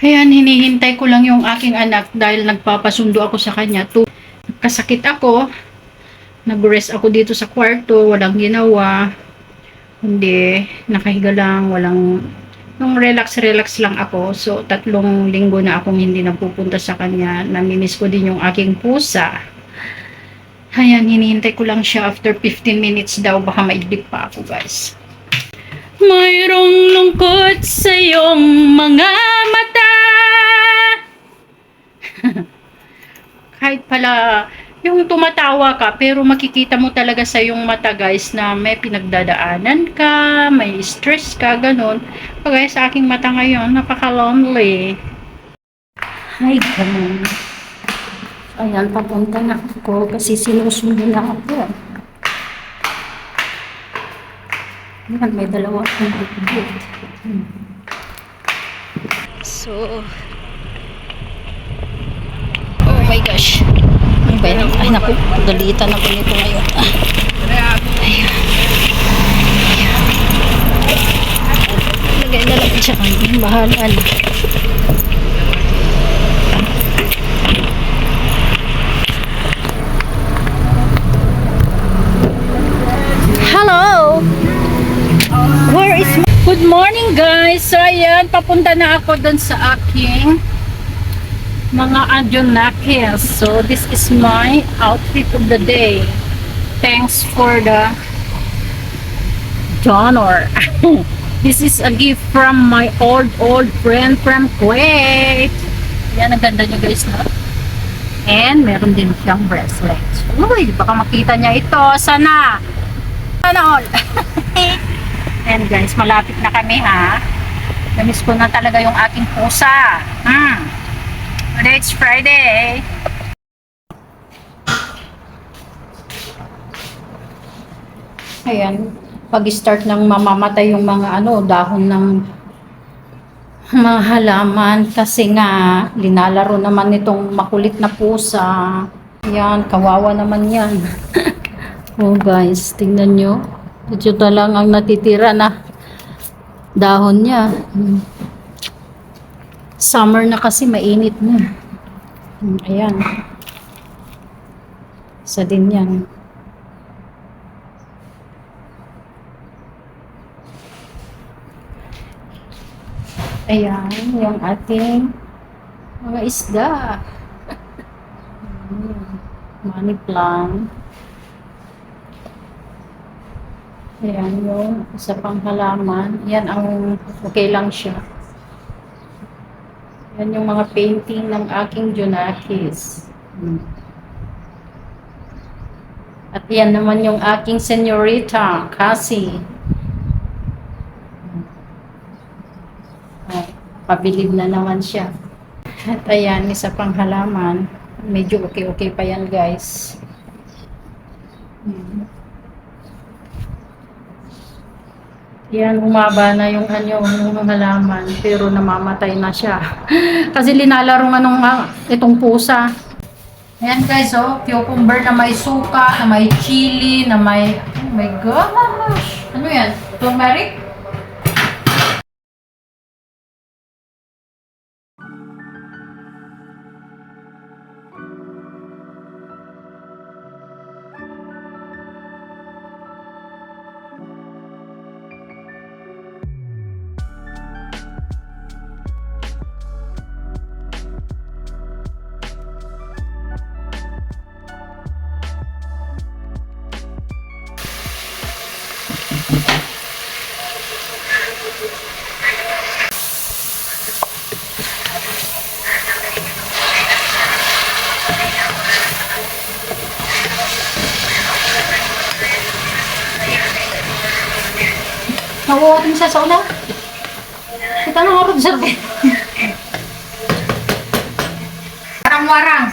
Ayan, hinihintay ko lang yung aking anak dahil nagpapasundo ako sa kanya. Kasakit ako, nag-rest ako dito sa kwarto, walang ginawa. Hindi, nakahiga lang, walang, yung relax lang ako. So, 3 linggo na akong hindi napupunta sa kanya. Namimiss ko din yung aking pusa. Ayan, hinihintay ko lang siya after 15 minutes daw, baka maidlip pa ako guys. Mayroong lungkot sa iyong mga mata. Kahit pala yung tumatawa ka pero makikita mo talaga sa yung mata guys na may pinagdadaanan ka, may stress ka, ganun. Kagaya sa aking mata ngayon, napaka-lonely. Ay, ganun. Ayan, papunta na ako kasi sinusundo na ako. Ayan, may dalawa akong bibig. So, oh my gosh. Ano ba yan? Ay, naku, galitan ako nito ngayon. Ayan. Lagay na lang siya kami. Bahalan. Hello! Where is my... Good morning guys! So ayan, papunta na ako dun sa aking mga adjonakis. So this is my outfit of the day. Thanks for the donor. This is a gift from my old friend from Kuwait. Yan, ang ganda nyo guys, no? And meron din siyang bracelet. Uy, baka makita niya ito. Sana all. And guys, malapit na kami ha. Namiss ko na talaga yung aking pusa. Today it's Friday. Ayan, pag-start ng mamamatay yung mga dahon ng mga halaman kasi nga linalaro naman nitong makulit na pusa. Ayan, kawawa naman yan. Oh guys, tingnan nyo. Ito na lang ang natitira na dahon niya. Summer na kasi, mainit na. Ayan. Isa din yan. Ayan, yung ating mga isda. Money plant. Ayan yung isa pang halaman. Yan ang okay lang siya. Yan yung mga painting ng aking Jonakis. At yan naman yung aking senyorita, Cassie. Pabilib na naman siya. At ayan, isa pang halaman. Medyo okay pa yan guys. Yan, umaba na yung halaman, pero namamatay na siya. Kasi linalaro itong pusa. Ayan guys, cucumber na may suka, na may chili, na may, oh my gosh! Ano yan? Turmeric? Nakuha siya sa ulan. Kita na harap sa warang-warang.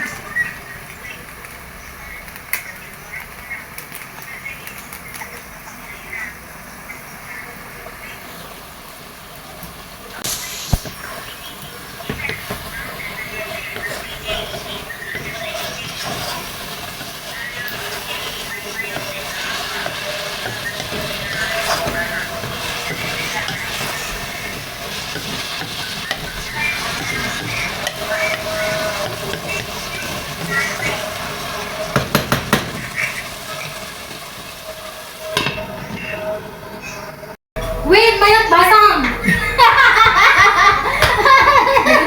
mayat basang.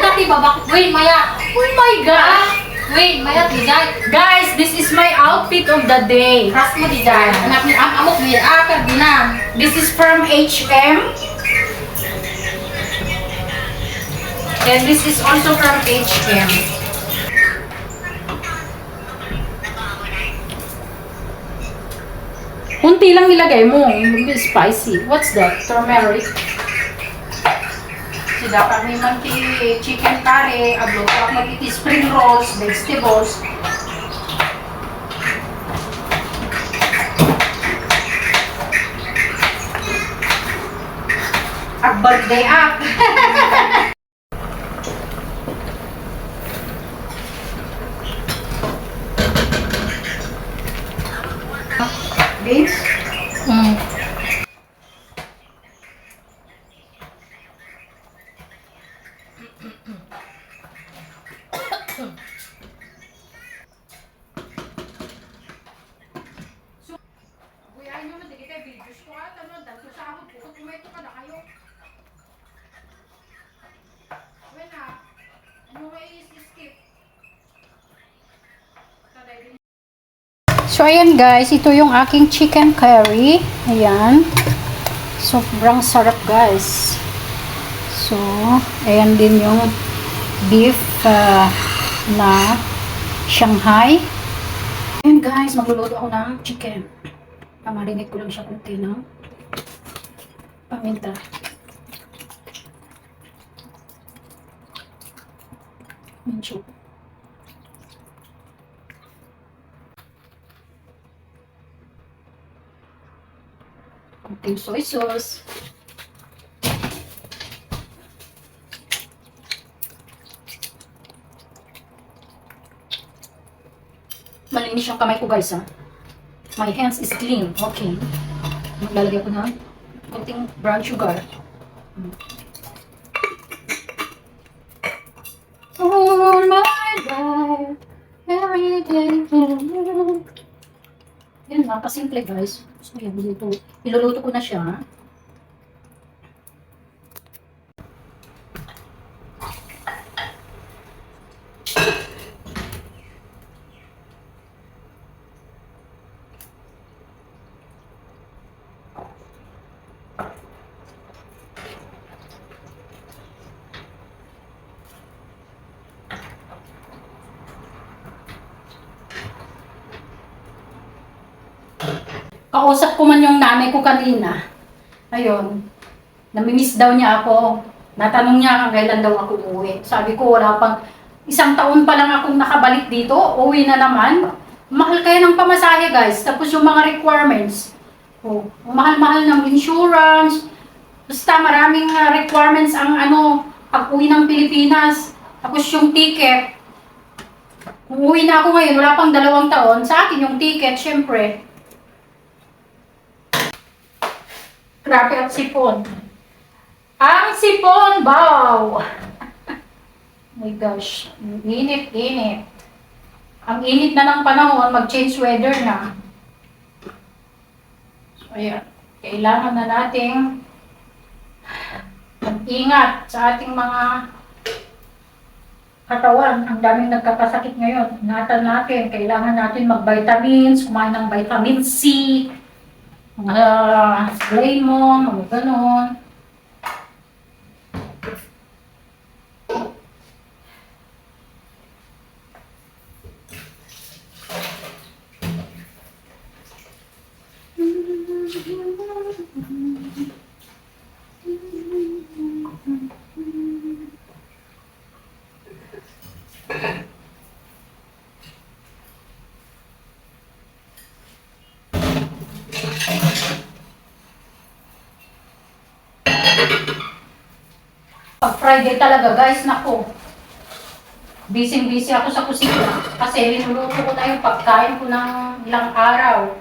Tati babak. Wait, maya. Oh my God! Wait, mayat dijay. Guys, this is my outfit of the day. Ras mo dijay. Anak ni amok ni akar dinam. This is from H&M. And this is also from H&M. Kunti lang ilagay mo. Hindi spicy. What's that? Turmeric. Sida kami manti chicken curry, ablo ako magiti spring rolls, vegetables. At birthday up. Beans? Kuya, ano na, di kita videos ko at ano, dahil sa sahod ko, kung kumaito ka na kayo. When na, ano kayo skip? So, ayan guys, ito yung aking chicken curry. Ayan. Sobrang sarap guys. So, ayan din yung beef na Shanghai. Ayan guys, magluluto ako ng chicken. Pamarinig ko lang siya kunti ng paminta. Mincho. Kunting soy sauce. Malinis yung kamay ko guys ha. My hands is clean. Okay. Maglalagay ko ng kunting brown sugar. All my life, every day. Yan lang, kasimple guys. So yan, iluluto ko na siya. Kausap ko man yung nanay ko kanina. Ayun. Namimiss daw niya ako. Natanong niya kung kailan daw ako uuwi. Sabi ko wala pang isang taon pa lang akong nakabalik dito. Uwi na naman. Mahal kaya ng pamasahe guys. Tapos yung mga requirements. Oh, mahal-mahal ng insurance. Basta maraming requirements ang pag-uwi ng Pilipinas. Tapos yung ticket. Kung uwi na ako ngayon, wala pang 2 taon. Sa akin yung ticket, syempre. Grabe ang sipon. Ang sipon, wow! My gosh, init. Ang init na ng panahon, mag-change weather na. So, ayan. Kailangan na nating mag-ingat sa ating mga katawan. Ang daming nagkakasakit ngayon. Ingatan natin. Kailangan natin mag-vitamins, kumain ng vitamin C, lemon, mga ganon. Pag Friday talaga guys, nako. Busy ako sa kusina kasi linuluto ko na yung pagkain ko ng ilang araw.